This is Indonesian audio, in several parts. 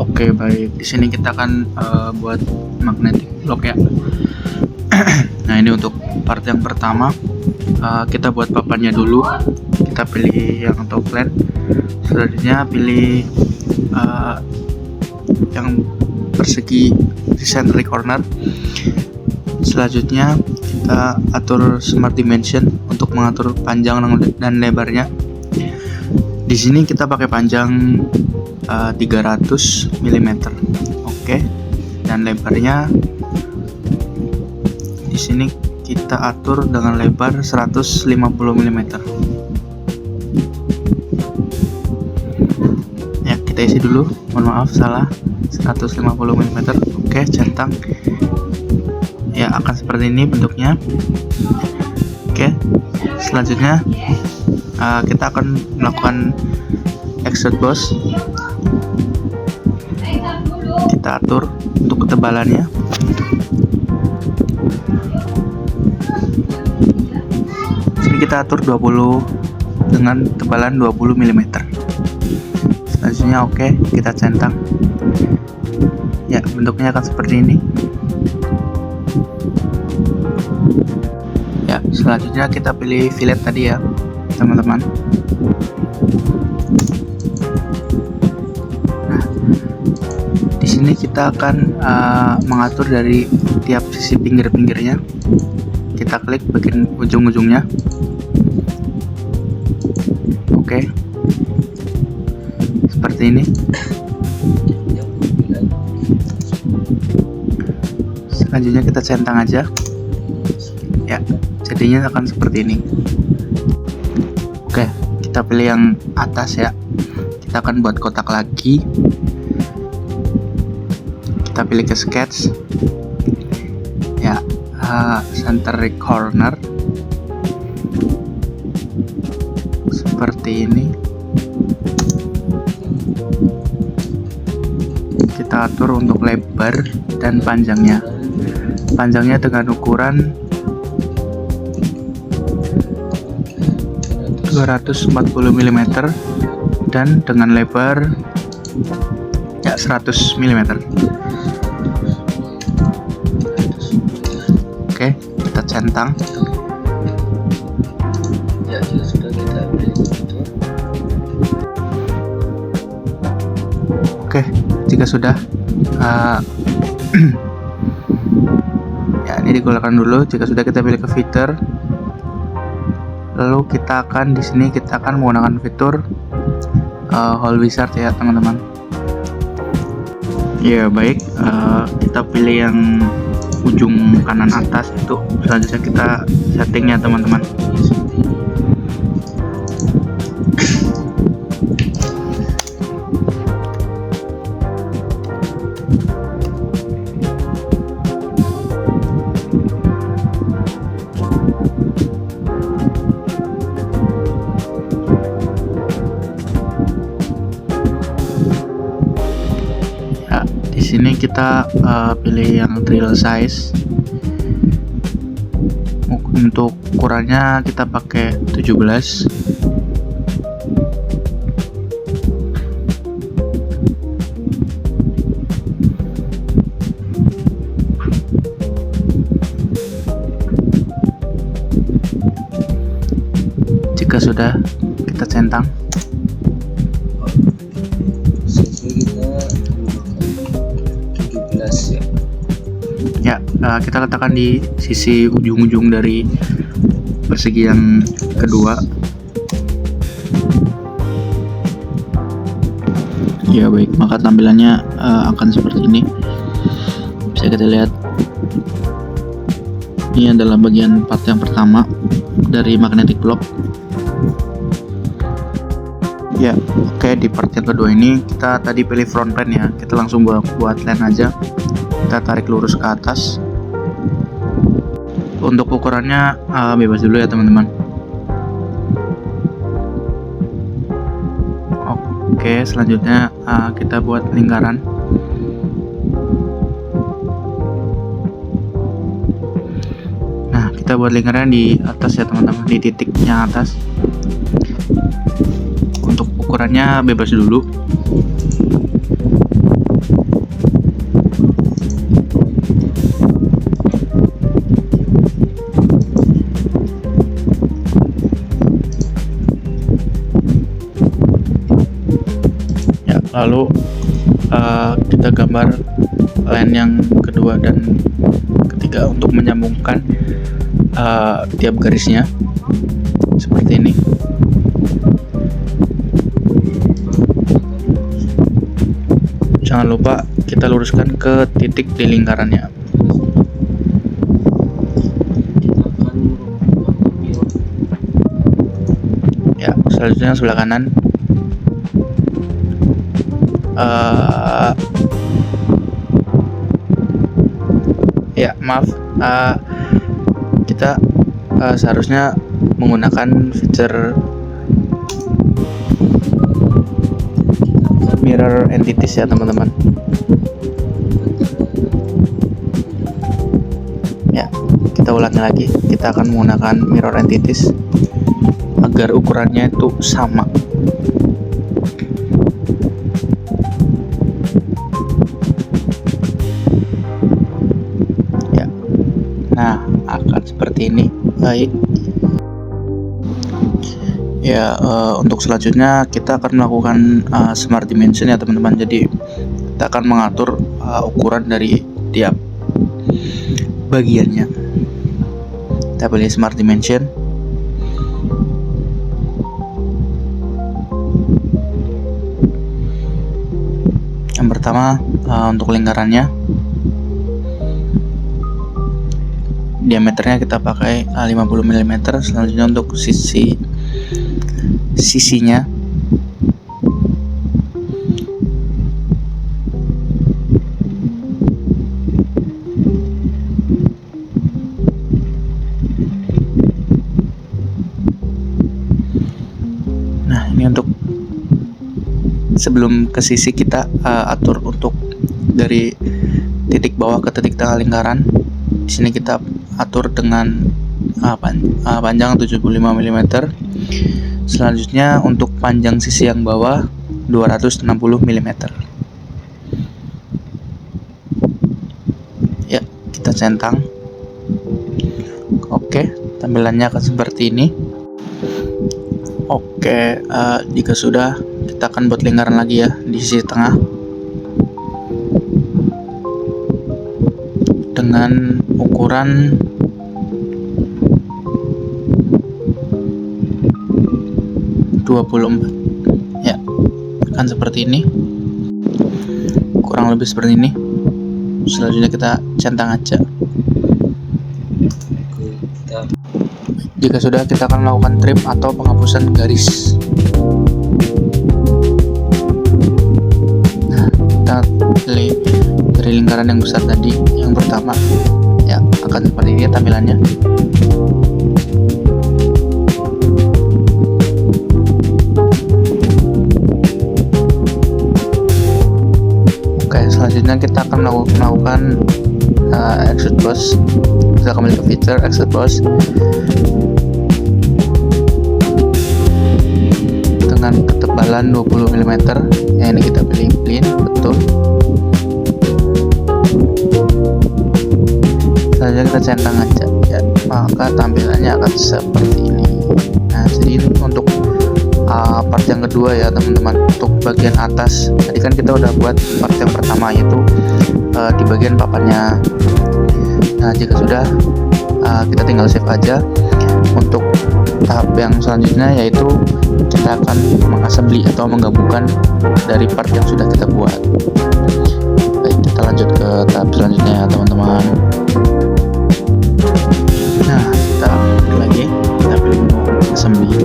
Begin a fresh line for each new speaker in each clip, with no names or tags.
Oke, baik. Di sini kita akan buat magnetic block ya. Nah, ini untuk part yang pertama. Kita buat papannya dulu. Kita pilih yang top plane. Selanjutnya pilih yang persegi di center corner. Selanjutnya kita atur smart dimension untuk mengatur panjang dan lebarnya. Di sini kita pakai panjang 300 mm. Oke. Dan lebarnya di sini kita atur dengan lebar 150 mm. Ya, kita isi dulu. Mohon maaf salah. 150 mm. Oke, centang. Ya, akan seperti ini bentuknya. Oke. Selanjutnya kita akan melakukan extrude boss. Kita atur untuk ketebalannya. Sini kita atur 20 dengan tebalan 20 mm. Selanjutnya oke, kita centang. Ya, bentuknya akan seperti ini. Ya, selanjutnya kita pilih fillet tadi ya, teman-teman. Nah, di sini kita akan mengatur dari tiap sisi pinggir-pinggirnya. Kita klik bagian ujung-ujungnya. Oke, seperti ini. Selanjutnya kita centang aja. Ya, jadinya akan seperti ini. Oke, kita pilih yang atas ya. Kita akan buat kotak lagi. Kita pilih ke sketch. Ya, center corner. Seperti ini. Kita atur untuk lebar dan panjangnya. Panjangnya dengan ukuran 240 mm dan dengan lebar ya 100 mm. Oke, kita centang.
Ya, sudah kita pilih itu.
Oke, jika sudah ya, ini digunakan dulu. Jika sudah, kita pilih ke feature. Lalu kita akan di sini menggunakan fitur hole wizard ya, teman-teman. Ya, baik. Kita pilih yang ujung kanan atas itu. Selanjutnya kita settingnya, teman-teman. Di sini kita pilih yang drill size. Untuk ukurannya kita pakai 17. Jika sudah, kita centang. Ya, kita letakkan di sisi ujung-ujung dari persegi yang kedua. Ya, baik, maka tampilannya akan seperti ini. Bisa kita lihat. Ini adalah bagian part yang pertama dari magnetic block. Ya, oke, di part yang kedua ini kita tadi pilih front plane ya. Kita langsung buat line aja. Kita tarik lurus ke atas. Untuk ukurannya bebas dulu ya, teman-teman. Oke, selanjutnya kita buat lingkaran. Nah, kita buat lingkaran di atas ya, teman-teman, di titik yang atas. Untuk ukurannya bebas dulu. Lalu kita gambar line yang kedua dan ketiga untuk menyambungkan tiap garisnya seperti ini. Jangan lupa kita luruskan ke titik di lingkarannya. Ya, selanjutnya sebelah kanan. Ya, maaf, kita seharusnya menggunakan feature mirror entities ya teman-teman. Ya, kita ulangi lagi. Kita akan menggunakan mirror entities agar ukurannya itu sama. Ya, nah akan seperti ini. Baik. Ya, untuk selanjutnya kita akan melakukan smart dimension ya teman-teman. Jadi kita akan mengatur ukuran dari tiap bagiannya. Kita pilih smart dimension. Yang pertama untuk lingkarannya, diameternya kita pakai 50 mm. Selanjutnya untuk sisinya nah ini untuk sebelum ke sisi kita atur untuk dari titik bawah ke titik tengah lingkaran. Di sini kita atur dengan panjang 75 mm. Selanjutnya untuk panjang sisi yang bawah 260 mm. Ya, kita centang. Oke, tampilannya akan seperti ini. Oke, jika sudah, kita akan buat lingkaran lagi ya di sisi tengah dengan ukuran 24. Ya, akan seperti ini, kurang lebih seperti ini. Selanjutnya kita centang aja. Jika sudah, kita akan melakukan trim atau penghapusan garis. Nah, kita pilih dari lingkaran yang besar tadi, yang pertama. Ya, akan seperti ini tampilannya. Selanjutnya kita akan melakukan extrude boss. Kita kembali ke feature extrude boss dengan ketebalan 20 mm. Ya, ini kita pilih clean, betul. Selanjutnya kita centang aja ya, maka tampilannya akan seperti ini. Nah, jadi untuk part yang kedua ya teman-teman. Untuk bagian atas tadi kan kita udah buat part yang pertama, yaitu di bagian papannya. Nah, jika sudah, kita tinggal save aja. Untuk tahap yang selanjutnya yaitu kita akan mengassembly atau menggabungkan dari part yang sudah kita buat. Baik, kita lanjut ke tahap selanjutnya ya teman-teman. Nah, kita klik lagi, kita pilih menu assembly.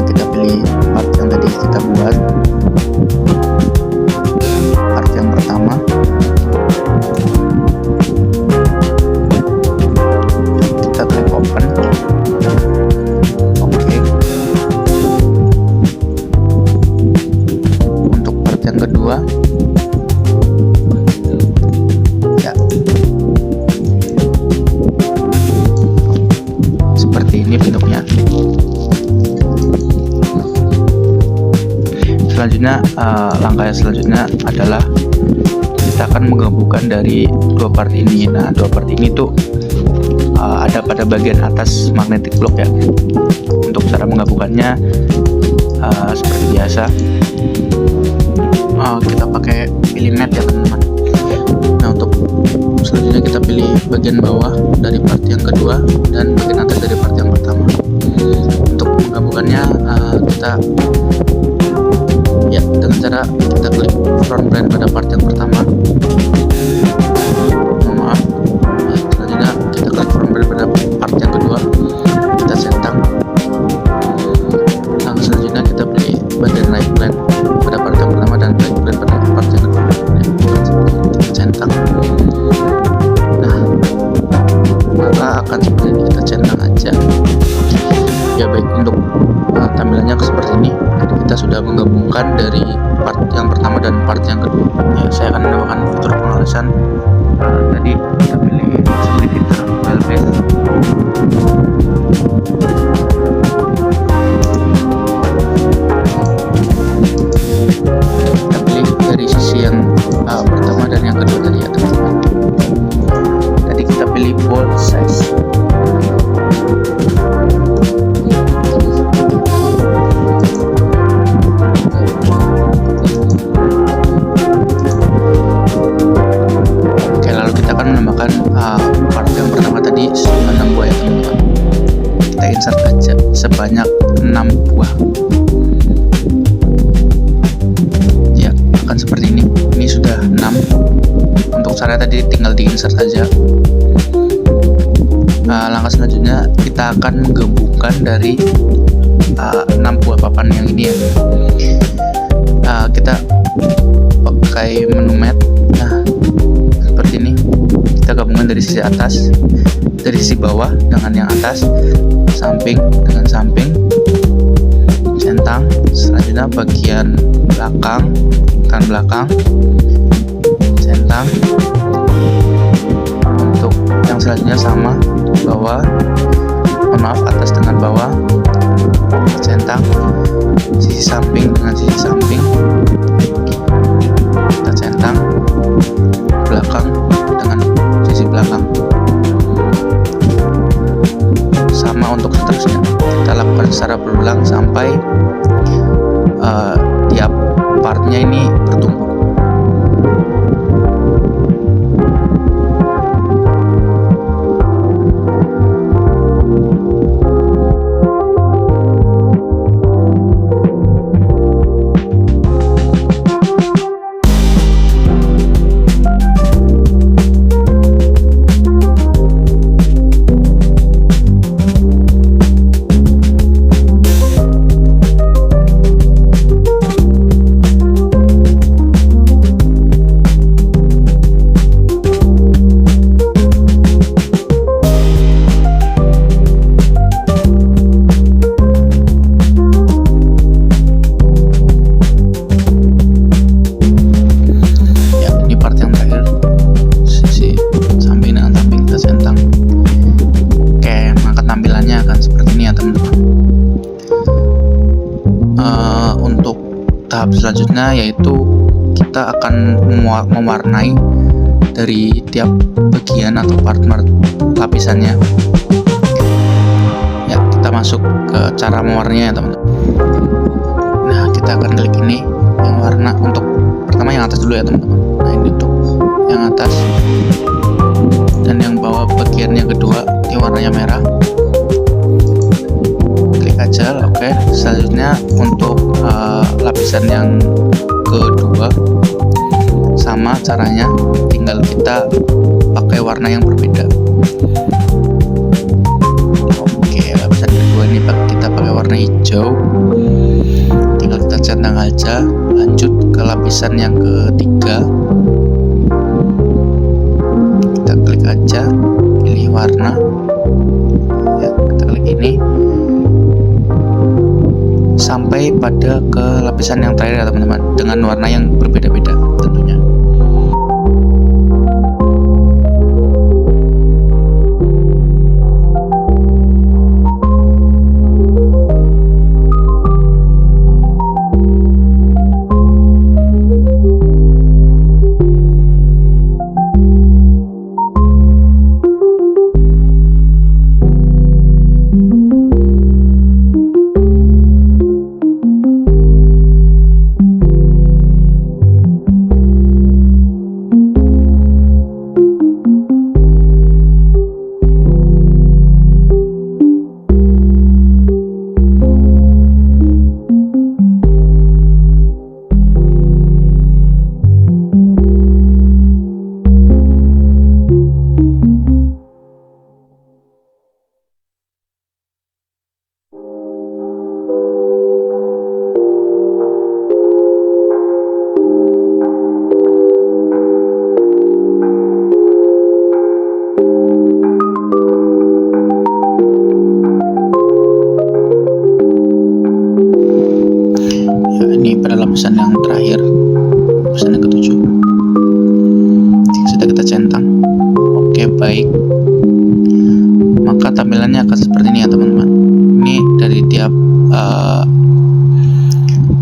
Kita pilih part yang tadi kita buat, part yang pertama. Kita klik open. Oke. Untuk part yang kedua, ya seperti ini bentuknya. Selanjutnya, langkah yang selanjutnya adalah kita akan menggabungkan dari dua part ini. Nah, dua part ini tuh ada pada bagian atas magnetic block ya. Untuk cara menggabungkannya, seperti biasa kita pakai pilih matte ya teman-teman. Nah, untuk selanjutnya kita pilih bagian bawah dari part yang kedua dan bagian atas dari part yang pertama. Untuk menggabungkannya kita ya dengan cara kita klik front blend pada part yang pertama. Maaf, selanjutnya kita klik front blend pada part yang kedua, kita centang. Nah, selanjutnya kita pilih bagian right blend pada part yang pertama dan right blend pada part yang kedua. Kita centang. Nah, maka akan seperti ini, kita centang aja. Ya baik, untuk tampilannya seperti ini. Jadi kita sudah menggabungkan dari part yang pertama dan part yang kedua. Ya, saya akan menambahkan fitur pengalasan. Tadi kita pilih split fitur file base. Kita pilih dari sisi yang pertama dan yang kedua tadi ya teman-teman. Tadi kita pilih bold size. Part yang pertama tadi 6 buah ya teman-teman. Kita insert aja sebanyak 6 buah. Ya, akan seperti ini. Ini sudah 6. Untuk cara tadi tinggal di insert saja. Langkah selanjutnya kita akan menggabungkan dari 6 buah papan yang ini ya. Kita pakai menu matte. Nah, seperti ini. Kita gabungkan dari sisi atas, dari sisi bawah dengan yang atas, samping dengan samping, centang. Selanjutnya bagian belakang, kanan belakang, centang. Untuk yang selanjutnya sama, bawah, maaf, atas dengan bawah, centang. Sisi samping dengan sisi samping, kita centang. Belakang dengan sisi belakang, sama untuk seterusnya. Kita lakukan secara berulang sampai tiap partnya ini bertumpuk. Tahap selanjutnya yaitu kita akan mewarnai dari tiap bagian atau part lapisannya. Ya, kita masuk ke cara mewarnainya ya teman-teman. Nah, kita akan klik ini yang warna. Untuk pertama yang atas dulu ya teman-teman. Nah, ini untuk yang atas, dan yang bawah bagian yang kedua ini warnanya merah. Klik aja, oke. Selanjutnya untuk lapisan yang kedua sama caranya, tinggal kita pakai warna yang berbeda. Oke, lapisan kedua ini kita pakai warna hijau, tinggal kita centang aja. Lanjut ke lapisan yang ketiga, kita klik aja, pilih warna ya, kita klik ini sampai pada ke lapisan yang terakhir ya teman-teman, dengan warna yang berbeda-beda tentunya. yang terakhir, pesan yang ketujuh. Jika sudah kita centang, oke, baik, maka tampilannya akan seperti ini ya teman-teman. Ini dari tiap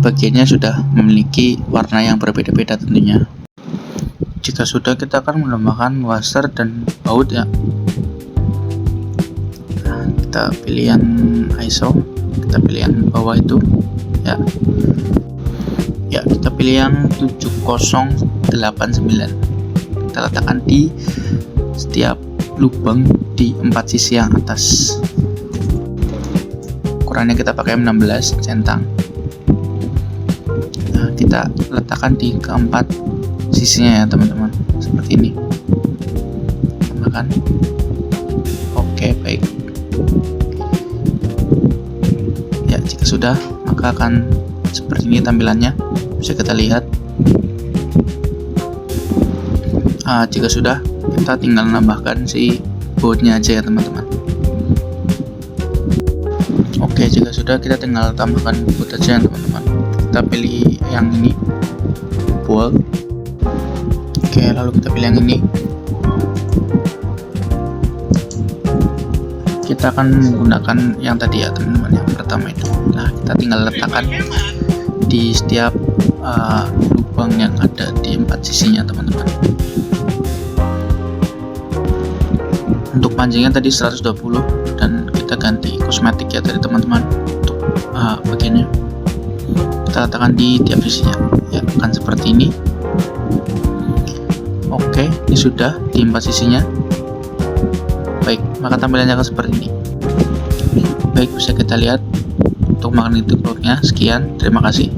bagiannya sudah memiliki warna yang berbeda-beda tentunya. Jika sudah, kita akan menambahkan washer dan baut ya. Nah, kita pilih yang ISO, kita pilih yang bawah itu ya. Ya, kita pilih yang 7089. Kita letakkan di setiap lubang di 4 sisi yang atas. Ukurannya kita pakai 16 centang. Nah, kita letakkan di keempat sisinya ya teman-teman, seperti ini. Tambahkan. Oke, baik. Ya, jika sudah, maka akan seperti ini tampilannya. Bisa kita lihat. Jika sudah, kita tinggal menambahkan si bautnya aja ya teman-teman. Oke, jika sudah, kita tinggal tambahkan baut aja ya teman-teman. Kita pilih yang ini, bolt. Oke, lalu kita pilih yang ini. Kita akan menggunakan yang tadi ya teman-teman, yang pertama itu. Nah, kita tinggal letakkan di setiap lubang yang ada di 4 sisinya teman-teman. Untuk panjangnya tadi 120 dan kita ganti kosmetik ya tadi teman-teman. Untuk bagiannya kita letakkan di tiap sisinya ya, akan seperti ini. Oke, ini sudah di 4 sisinya. Baik, maka tampilannya akan seperti ini. Baik, bisa kita lihat untuk magnitude bautnya. Sekian, terima kasih.